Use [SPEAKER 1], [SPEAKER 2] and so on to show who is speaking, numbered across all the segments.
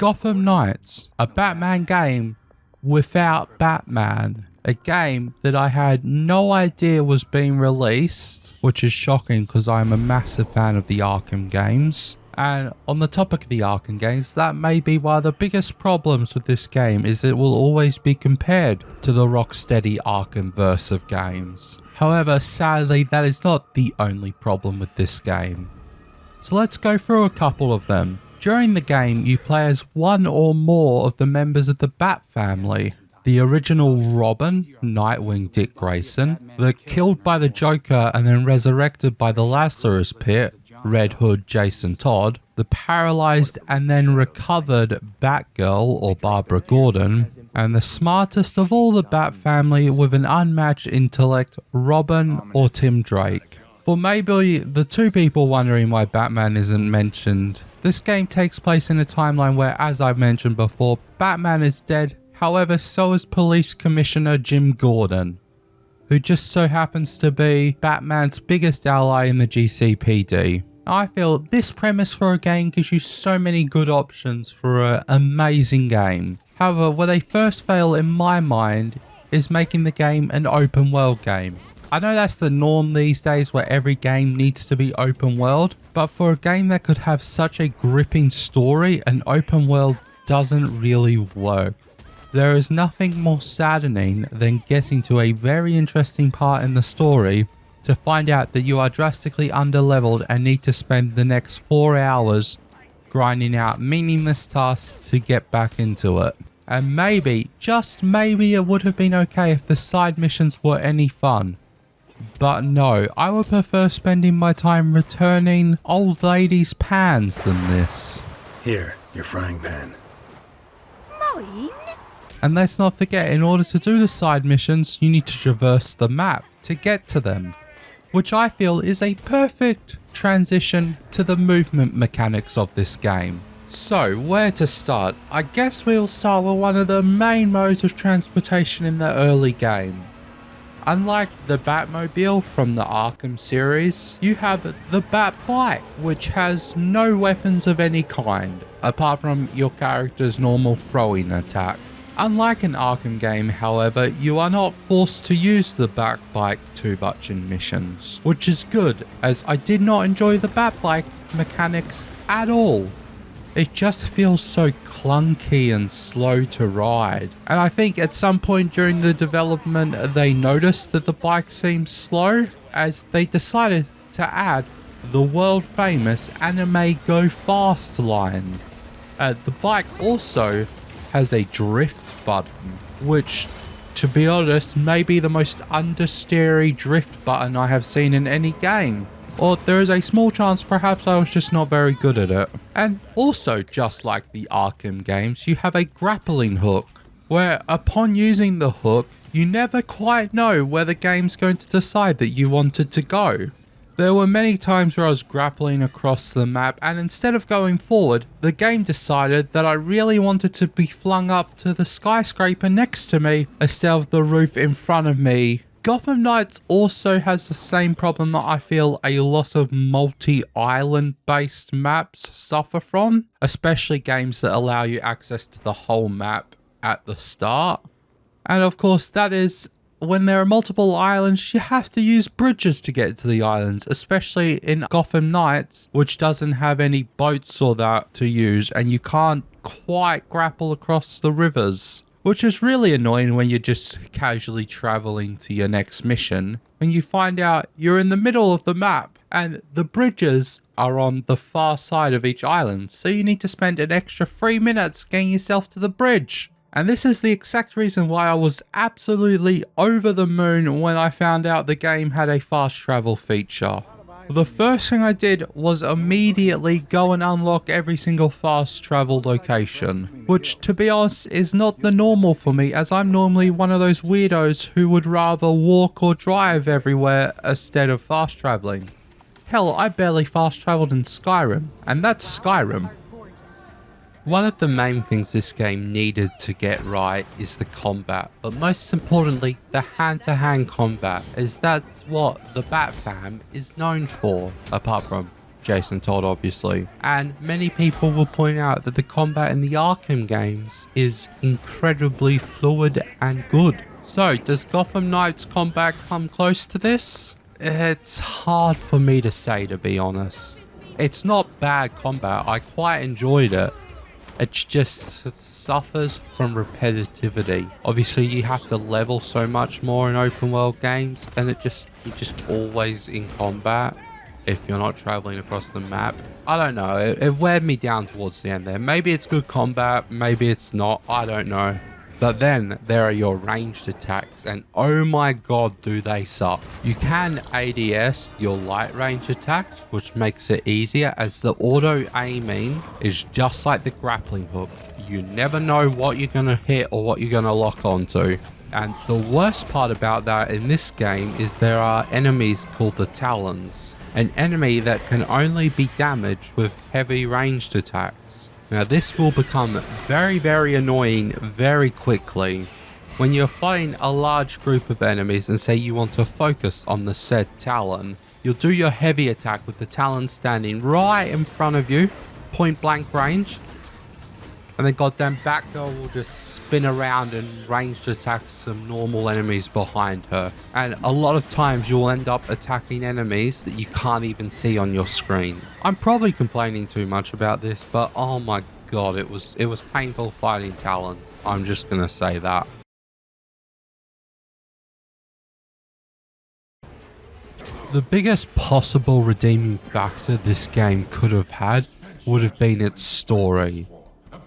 [SPEAKER 1] Gotham Knights, a Batman game without Batman. A game that I had no idea was being released, which is shocking because I'm a massive fan of the Arkham games. And on the topic of the Arkham games, that may be one of the biggest problems with this game, is it will always be compared to the Rocksteady Arkham Verse of games. However, sadly, that is not the only problem with this game. So let's go through a couple of them. During the game, you play as one or more of the members of the Bat family. The original Robin, Nightwing Dick Grayson, the killed by the Joker and then resurrected by the Lazarus Pit, Red Hood Jason Todd, the paralysed and then recovered Batgirl or Barbara Gordon, and the smartest of all the Bat family with an unmatched intellect, Robin or Tim Drake. For maybe the two people wondering why Batman isn't mentioned, this game takes place in a timeline where, as I've mentioned before, Batman is dead. However, so is Police Commissioner Jim Gordon, who just so happens to be Batman's biggest ally in the GCPD. I feel this premise for a game gives you so many good options for an amazing game. However, where they first fail in my mind is making the game an open world game. I know that's the norm these days where every game needs to be open world, but for a game that could have such a gripping story, an open world doesn't really work. There is nothing more saddening than getting to a very interesting part in the story to find out that you are drastically underleveled and need to spend the next 4 hours grinding out meaningless tasks to get back into it. And maybe, just maybe, it would have been okay if the side missions were any fun. But no, I would prefer spending my time returning old ladies' pans than this.
[SPEAKER 2] Here, your frying pan.
[SPEAKER 3] Mine?
[SPEAKER 1] And let's not forget, in order to do the side missions, you need to traverse the map to get to them, which I feel is a perfect transition to the movement mechanics of this game. So, where to start? I guess we'll start with one of the main modes of transportation in the early game. Unlike the Batmobile from the Arkham series, you have the Batbike, which has no weapons of any kind, apart from your character's normal throwing attack. Unlike an Arkham game, however, you are not forced to use the Batbike too much in missions, which is good, as I did not enjoy the Batbike mechanics at all. It just feels so clunky and slow to ride, and I think at some point during the development they noticed that the bike seemed slow, as they decided to add the world famous anime Go Fast lines. The bike also has a drift button, which, to be honest, may be the most understeery drift button I have seen in any game. Or there is a small chance perhaps I was just not very good at it. And also, just like the Arkham games, you have a grappling hook, where upon using the hook, you never quite know where the game's going to decide that you wanted to go. There were many times where I was grappling across the map, and instead of going forward, the game decided that I really wanted to be flung up to the skyscraper next to me instead of the roof in front of me. Gotham Knights also has the same problem that I feel a lot of multi-island based maps suffer from, especially games that allow you access to the whole map at the start. And of course, that is when there are multiple islands, you have to use bridges to get to the islands, especially in Gotham Knights, which doesn't have any boats or that to use, and you can't quite grapple across the rivers. Which is really annoying when you're just casually traveling to your next mission, and you find out you're in the middle of the map, and the bridges are on the far side of each island, so you need to spend an extra 3 minutes getting yourself to the bridge. And this is the exact reason why I was absolutely over the moon when I found out the game had a fast travel feature. The first thing I did was immediately go and unlock every single fast travel location, which to be honest is not the normal for me, as I'm normally one of those weirdos who would rather walk or drive everywhere instead of fast traveling. Hell, I barely fast traveled in Skyrim, and that's Skyrim. One of the main things this game needed to get right is the combat, but most importantly the hand-to-hand combat, as that's what the Bat fam is known for, apart from Jason Todd obviously. And many people will point out that the combat in the Arkham games is incredibly fluid and good. So does Gotham Knights combat come close to this? It's hard for me to say, to be honest. It's not bad combat, I quite enjoyed it. It just suffers from repetitivity. Obviously you have to level so much more in open world games, and you're just always in combat if you're not traveling across the map. I don't know, it weighed me down towards the end there. Maybe it's good combat, maybe it's not, I don't know. But then there are your ranged attacks, and oh my god do they suck. You can ADS your light range attacks, which makes it easier, as the auto aiming is just like the grappling hook. You never know what you're going to hit or what you're going to lock onto. And the worst part about that in this game is there are enemies called the Talons, an enemy that can only be damaged with heavy ranged attacks. Now this will become very, very annoying very quickly. When you're fighting a large group of enemies and say you want to focus on the said Talon, you'll do your heavy attack with the Talon standing right in front of you, point blank range, and then goddamn Batgirl will just spin around and ranged attack some normal enemies behind her. And a lot of times you'll end up attacking enemies that you can't even see on your screen. I'm probably complaining too much about this, but oh my god, it was painful fighting Talons. I'm just gonna say that. The biggest possible redeeming factor this game could have had would have been its story,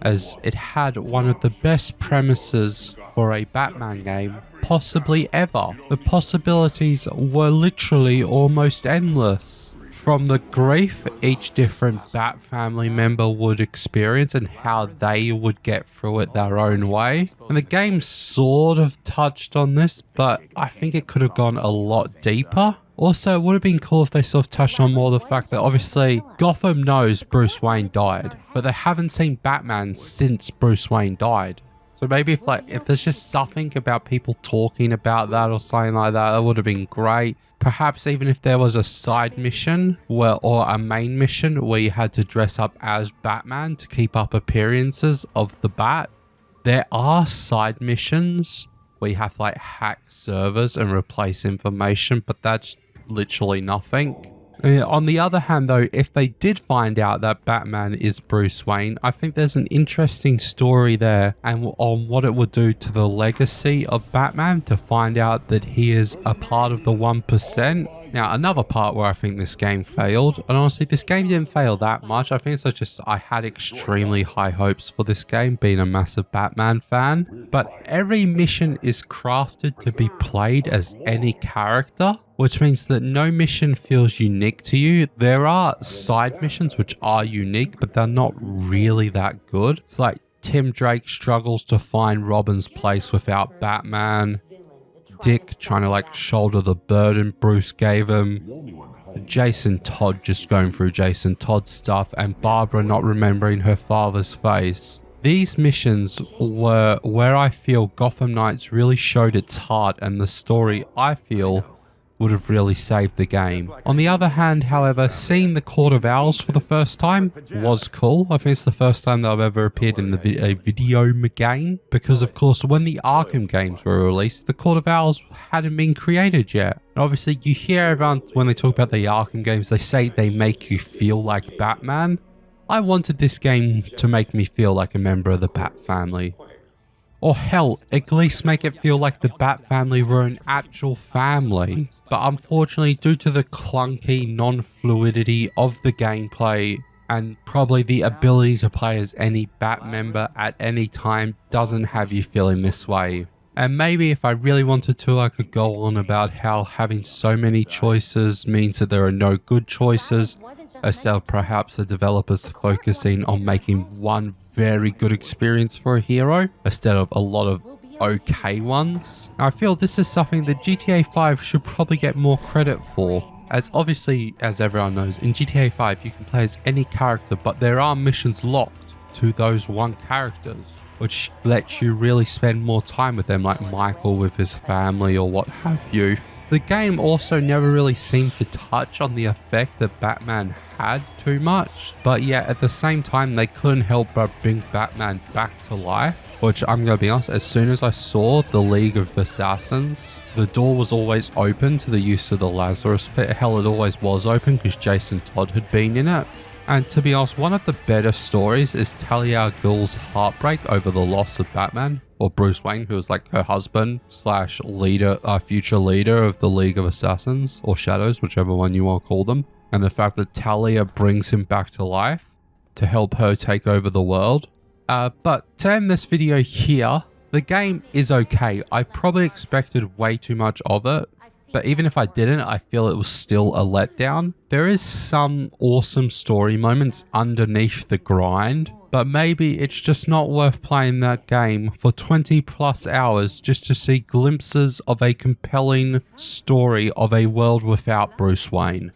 [SPEAKER 1] as it had one of the best premises for a Batman game possibly ever. The possibilities were literally almost endless. From the grief each different Bat family member would experience and how they would get through it their own way. And the game sort of touched on this, but I think it could have gone a lot deeper. Also, it would have been cool if they sort of touched on more the fact that obviously Gotham knows Bruce Wayne died, but they haven't seen Batman since Bruce Wayne died. So maybe if there's just something about people talking about that or something like that, that would have been great. Perhaps even if there was a side mission or a main mission where you had to dress up as Batman to keep up appearances of the Bat. There are side missions where you have to like hack servers and replace information, but that's literally nothing. On the other hand though, if they did find out that Batman is Bruce Wayne, I think there's an interesting story there and on what it would do to the legacy of Batman to find out that he is a part of the 1%. Now, another part where I think this game failed, and honestly, this game didn't fail that much. I think it's just I had extremely high hopes for this game, being a massive Batman fan. But every mission is crafted to be played as any character, which means that no mission feels unique to you. There are side missions which are unique, but they're not really that good. It's like Tim Drake struggles to find Robin's place without Batman. Dick trying to like shoulder the burden Bruce gave him, Jason Todd just going through Jason Todd stuff, and Barbara not remembering her father's face. These missions were where I feel Gotham Knights really showed its heart, and the story I feel would have really saved the game. On the other hand, however, seeing the Court of Owls for the first time was cool. I think it's the first time that I've ever appeared in a video game, because of course when the Arkham games were released, the Court of Owls hadn't been created yet. And obviously you hear everyone when they talk about the Arkham games, they say they make you feel like Batman. I wanted this game to make me feel like a member of the Bat family. Or hell, at least make it feel like the Bat family were an actual family. But unfortunately, due to the clunky non-fluidity of the gameplay and probably the ability to play as any Bat member at any time doesn't have you feeling this way. And maybe if I really wanted to, I could go on about how having so many choices means that there are no good choices, instead of perhaps the developers focusing on making one very good experience for a hero instead of a lot of okay ones. I feel this is something that GTA 5 should probably get more credit for, as obviously, as everyone knows, in GTA 5 you can play as any character, but there are missions locked to those one characters, which lets you really spend more time with them, like Michael with his family or what have you. The game also never really seemed to touch on the effect that Batman had too much, but yet at the same time they couldn't help but bring Batman back to life, which I'm gonna be honest, as soon as I saw the League of Assassins, the door was always open to the use of the Lazarus Pit. Hell, it always was open because Jason Todd had been in it. And to be honest, one of the better stories is Talia al Ghul's heartbreak over the loss of Batman, or Bruce Wayne, who was like her husband slash leader, future leader of the League of Assassins, or Shadows, whichever one you want to call them. And the fact that Talia brings him back to life to help her take over the world. But to end this video here, the game is okay. I probably expected way too much of it. But even if I didn't, I feel it was still a letdown. There is some awesome story moments underneath the grind, but maybe it's just not worth playing that game for 20+ hours just to see glimpses of a compelling story of a world without Bruce Wayne.